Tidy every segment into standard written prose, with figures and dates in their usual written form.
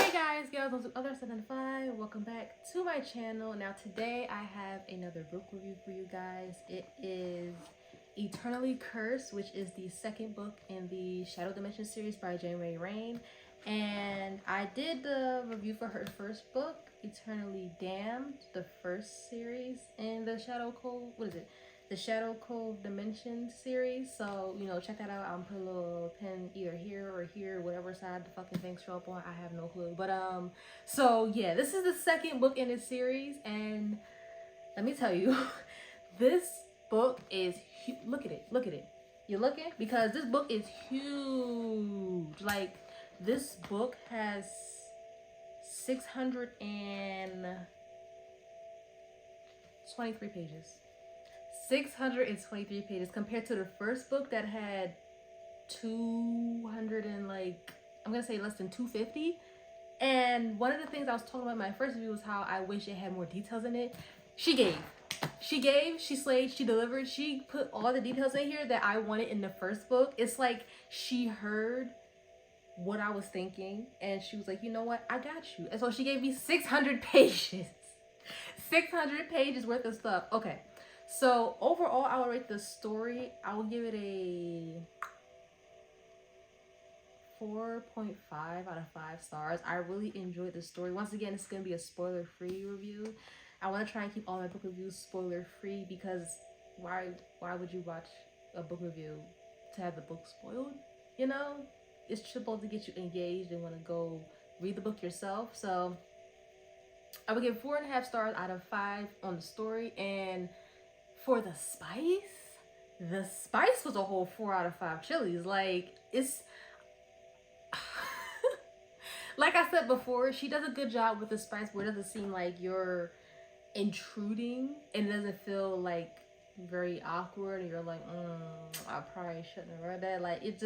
Hey guys, girls, those others than five. Welcome back to my channel. Now today I have another book review for you guys. It is Eternally Cursed, which is the second book in the Shadow Dimensions series by Rayne. And I did the review for her first book, Eternally Damned, the first series in the Shadow Cove. What is it? The Shadow Cove Dimensions series. So, you know, check that out. I'll put a little pin either here or here, whatever side the fucking things show up on. I have no clue. But so yeah, this is the second book in this series, and let me tell you, this book is look at it. Look at it. You're looking? Because this book is huge. Like, this book has 623 pages. 623 pages compared to the first book that had 200 and like, I'm gonna say less than 250. And one of the things I was talking about in my first review was how I wish it had more details in it. She gave, she slayed, she delivered. She put all the details in here that I wanted in the first book. It's like she heard what I was thinking and she was like, you know what, I got you. And so she gave me 600 pages. 600 pages worth of stuff. Okay. So overall, I will rate the story. I will give it a 4.5 out of 5 stars. I really enjoyed the story. Once again, it's going to be a spoiler-free review. I want to try and keep all my book reviews spoiler-free because why would you watch a book review to have the book spoiled? You know, it's supposed to get you engaged and want to go read the book yourself. So I would give 4.5 stars out of 5 on the story. And for the spice was a whole 4 out of 5 chilies. Like, it's like I said before, she does a good job with the spice where it doesn't seem like you're intruding and it doesn't feel like very awkward and you're like, I probably shouldn't have read that. Like, it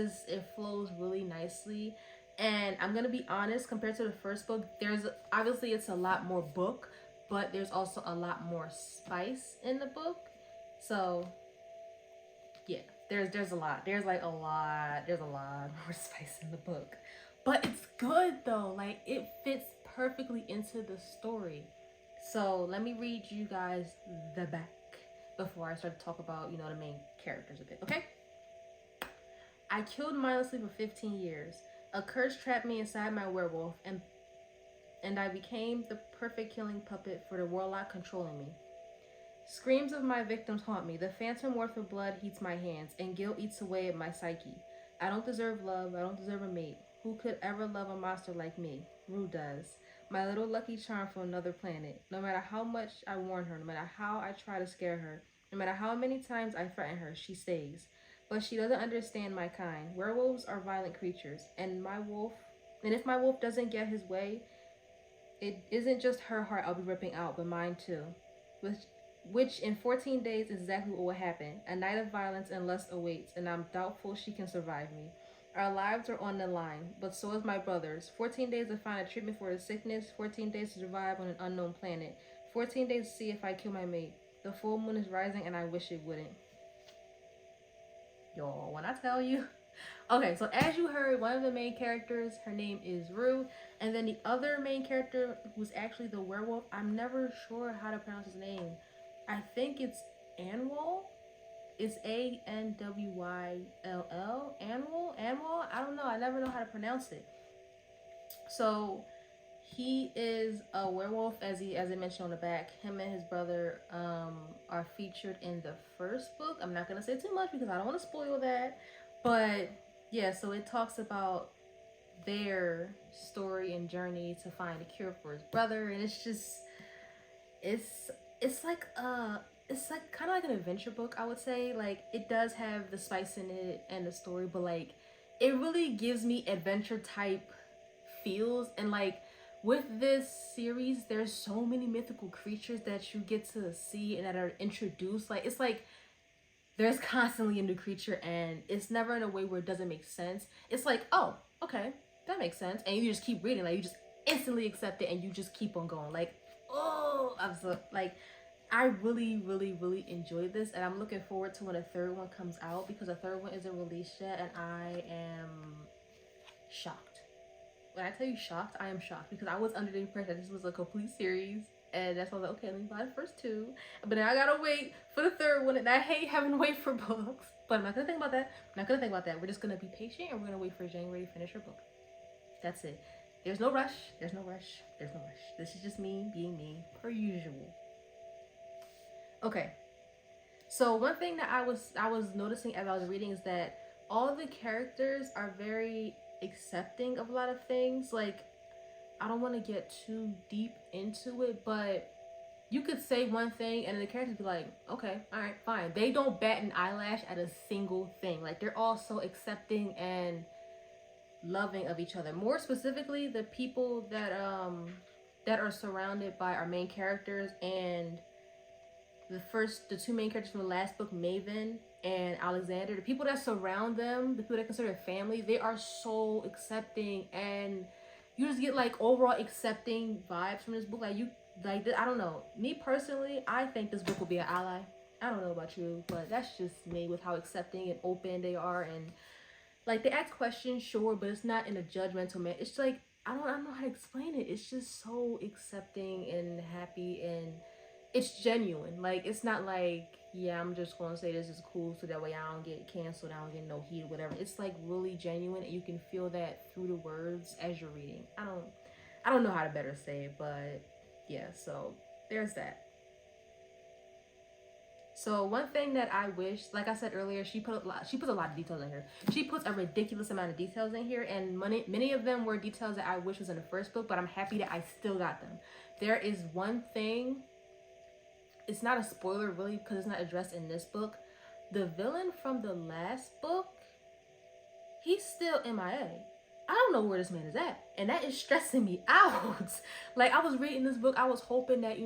flows really nicely. And I'm gonna be honest, compared to the first book, there's obviously it's a lot more book, but there's also a lot more spice in the book. So yeah, there's a lot. There's a lot more spice in the book. But it's good though. Like, it fits perfectly into the story. So let me read you guys the back before I start to talk about, you know, the main characters a bit, okay? I killed mindlessly for 15 years. A curse trapped me inside my werewolf, and I became the perfect killing puppet for the warlock controlling me. Screams of my victims haunt me. The phantom worth of blood heats my hands, and guilt eats away at my psyche. I don't deserve love. I don't deserve a mate. Who could ever love a monster like me? Rue does. My little lucky charm from another planet. No matter how much I warn her, no matter how I try to scare her, no matter how many times I threaten her, she stays. But she doesn't understand my kind. Werewolves are violent creatures, and if my wolf doesn't get his way, it isn't just her heart I'll be ripping out, but mine too. Which in 14 days is exactly what will happen. A night of violence and lust awaits, and I'm doubtful she can survive me. Our lives are on the line, but so is my brother's. 14 days to find a treatment for his sickness, 14 days to survive on an unknown planet, 14 days to see if I kill my mate. The full moon is rising and I wish it wouldn't. Y'all, when I tell you. Okay, so as you heard, one of the main characters, her name is Rue, and then the other main character, who's actually the werewolf, I'm never sure how to pronounce his name. I think it's Anwal. It's Anwyll. Anwal? I don't know. I never know how to pronounce it. So he is a werewolf, as I mentioned on the back. Him and his brother are featured in the first book. I'm not gonna say too much because I don't want to spoil that. But yeah, so it talks about their story and journey to find a cure for his brother, and it's like kind of like an adventure book, I would say. Like, it does have the spice in it and the story, but like, it really gives me adventure type feels. And like, with this series, there's so many mythical creatures that you get to see and that are introduced. Like, it's like there's constantly a new creature, and it's never in a way where it doesn't make sense. It's like, oh, okay, that makes sense, and you just keep reading. Like, you just instantly accept it and you just keep on going. Like, oh, I'm so, like, I really enjoyed this, and I'm looking forward to when a third one comes out, because a third one isn't released yet, and I am shocked. when I tell you shocked, I am shocked because I was under the impression that this was a complete series. And that's why I was like, okay, let me buy the first two. But now I gotta wait for the third one. And I hate having to wait for books. But I'm not gonna think about that. I'm not gonna think about that. We're just gonna be patient and we're gonna wait for January to finish her book. That's it. There's no rush. There's no rush. There's no rush. This is just me being me, per usual. Okay. So one thing that I was noticing as I was reading is that all the characters are very accepting of a lot of things. Like, I don't want to get too deep into it, but you could say one thing and the characters be like, okay, all right, fine. They don't bat an eyelash at a single thing. Like, they're all so accepting and loving of each other. More specifically, the people that are surrounded by our main characters and the two main characters from the last book, Maven and Alexander, the people that surround them, the people that consider family, they are so accepting, and you just get like overall accepting vibes from this book. I don't know. Me personally, I think this book will be an ally. I don't know about you, but that's just me with how accepting and open they are, and like they ask questions, sure, but it's not in a judgmental manner. It's like I don't know how to explain it. It's just so accepting and happy, and it's genuine. Like, it's not like, yeah, I'm just gonna say this is cool so that way I don't get canceled, I don't get no heat or whatever. It's like really genuine, and you can feel that through the words as you're reading. I don't know how to better say it, but yeah, so there's that. So one thing that I wish, like I said earlier, she puts a lot of details in here. She puts a ridiculous amount of details in here, and many of them were details that I wish was in the first book, but I'm happy that I still got them. There is one thing, it's not a spoiler really because it's not addressed in this book. The villain from the last book, he's still MIA. I don't know where this man is at, and that is stressing me out. Like, I was reading this book, I was hoping that,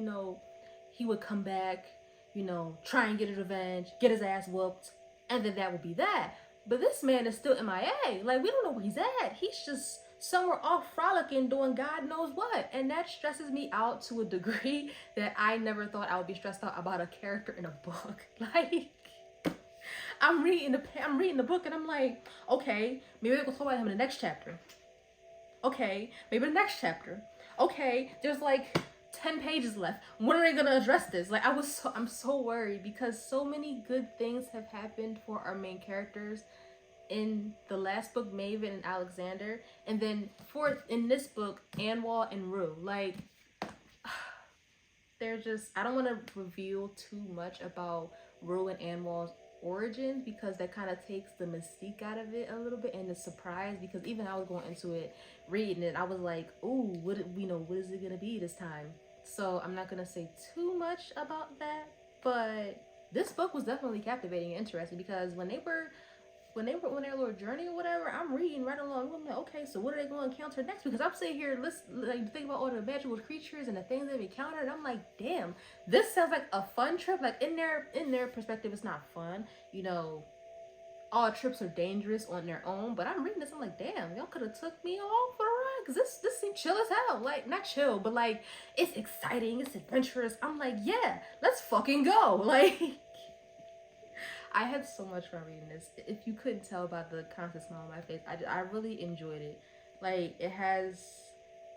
he would come back, try and get his revenge, get his ass whooped, and then that would be that. But this man is still MIA. Like, we don't know where he's at. He's just somewhere off frolicking doing God knows what. And that stresses me out to a degree that I never thought I would be stressed out about a character in a book. Like, I'm reading the book and I'm like, okay, maybe they'll talk about him in the next chapter. Okay, maybe the next chapter. Okay, there's like 10 pages left. When are they gonna address this? Like, I'm so worried because so many good things have happened for our main characters in the last book, Maven and Alexander, and then in this book, Anwar and Rue. Like, they're just, I don't want to reveal too much about Rue and Anwar's origins because that kind of takes the mystique out of it a little bit and the surprise, because even I was going into it reading it, I was like, ooh, what is it gonna be this time? So I'm not gonna say too much about that, but this book was definitely captivating and interesting because when they were on their little journey or whatever, I'm reading right along. I'm like, okay, so what are they going to encounter next? Because I'm sitting here, think about all the magical creatures and the things they've encountered. And I'm like, damn, this sounds like a fun trip. Like, in their perspective, it's not fun. All trips are dangerous on their own. But I'm reading this, I'm like, damn, y'all could have took me all for a ride. Because this seems chill as hell. Like, not chill, but like, it's exciting, it's adventurous. I'm like, yeah, let's fucking go. Like, I had so much fun reading this. If you couldn't tell by the constant smile on my face, I really enjoyed it. Like, it has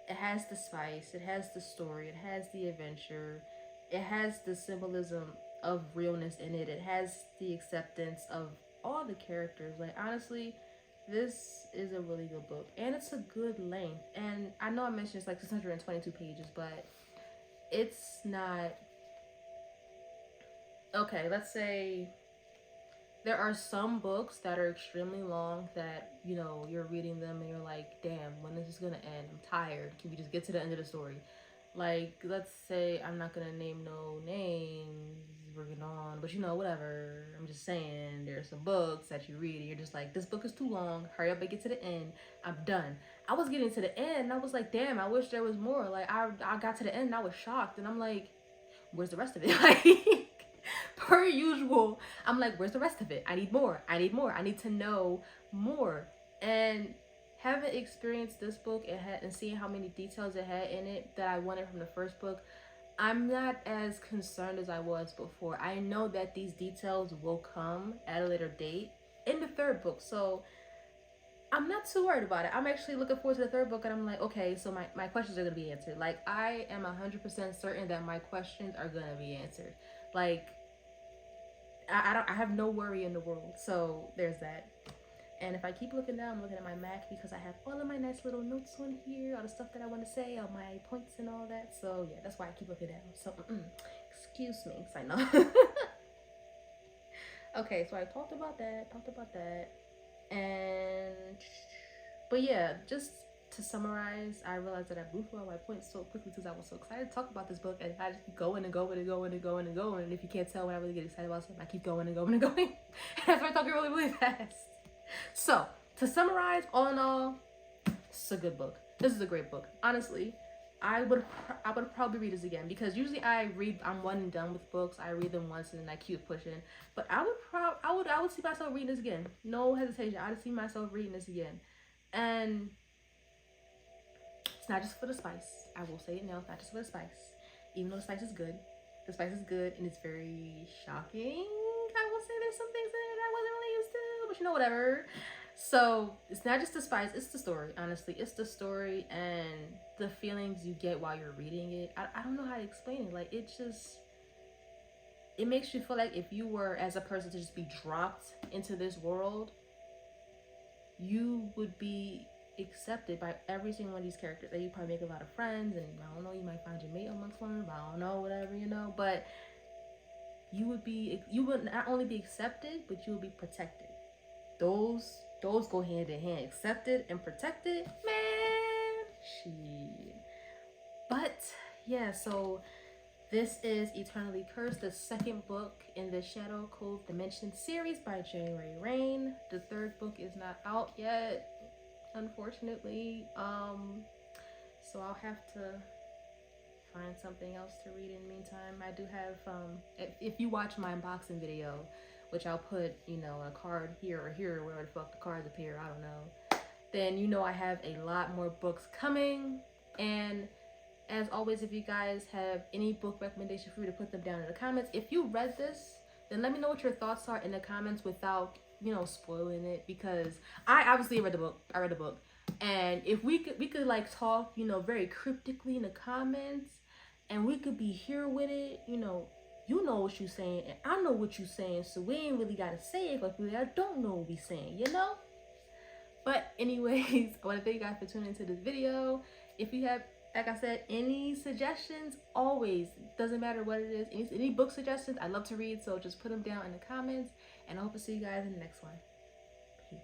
the spice, it has the story, it has the adventure, it has the symbolism of realness in it, it has the acceptance of all the characters. Like, honestly, this is a really good book, and it's a good length. And I know I mentioned it's like 622 pages, but it's not. Okay, let's say there are some books that are extremely long that, you're reading them and you're like, damn, when is this gonna end? I'm tired. Can we just get to the end of the story? Like, let's say, I'm not gonna name no names, we're getting on, but whatever. I'm just saying, there's some books that you read and you're just like, this book is too long, hurry up and get to the end, I'm done. I was getting to the end and I was like, damn, I wish there was more. Like, I got to the end and I was shocked, and I'm like, where's the rest of it? Like, per usual, I'm like, where's the rest of it? I need more. I need to know more. And having experienced this book and seeing how many details it had in it that I wanted from the first book, I'm not as concerned as I was before. I know that these details will come at a later date in the third book. So I'm not too worried about it. I'm actually looking forward to the third book, and I'm like, okay, so my questions are gonna be answered. Like, I am 100% certain that my questions are gonna be answered. Like, I have no worry in the world. So there's that. And if I keep looking down, I'm looking at my Mac because I have all of my nice little notes on here, all the stuff that I want to say, all my points and all that. So yeah, that's why I keep looking down. So excuse me, I know. Okay, so I talked about that, and but yeah, just to summarize, I realized that I blew through all my points so quickly because I was so excited to talk about this book, and I just keep going and going and going and going and going. And if you can't tell when I really get excited about something, I keep going and going and going. And I start talking really, really fast. So to summarize, all in all, it's a good book. This is a great book. Honestly, I would probably read this again because usually I'm one and done with books. I read them once and then I keep pushing. But I would see myself reading this again. No hesitation. I would see myself reading this again. And it's not just for the spice. I will say it now, it's not just for the spice. Even though the spice is good. The spice is good and it's very shocking. I will say there's some things in it that I wasn't really used to, but you know, whatever. So it's not just the spice, it's the story. Honestly, it's the story and the feelings you get while you're reading it. I don't know how to explain it. Like, it makes you feel like if you were as a person to just be dropped into this world, you would be accepted by every single one of these characters. Like, you probably make a lot of friends, and I don't know, you might find your mate amongst them, I don't know, whatever, you know, but you would not only be accepted, but you would be protected. Those go hand in hand. Accepted and protected, man. Shit. But yeah, so this is Eternally Cursed, the second book in the Shadow Cove Dimensions series by Rayne. The third book is not out yet, unfortunately. So I'll have to find something else to read in the meantime. I do have if you watch my unboxing video, which I'll put, you know, a card here or here, wherever the fuck the cards appear, I don't know, then you know I have a lot more books coming. And as always, if you guys have any book recommendation for me to put them down in the comments. If you read this, then let me know what your thoughts are in the comments without, you know, spoiling it, because I obviously read the book. I read the book. And if we could like talk, you know, very cryptically in the comments, and we could be here with it, you know what you're saying, and I know what you're saying, so we ain't really gotta say it, but I don't know what we saying, you know? But anyways, I want to thank you guys for tuning into this video. If you have, like I said, any suggestions, always, doesn't matter what it is, any book suggestions, I love to read, so just put them down in the comments, and I hope to see you guys in the next one. Peace.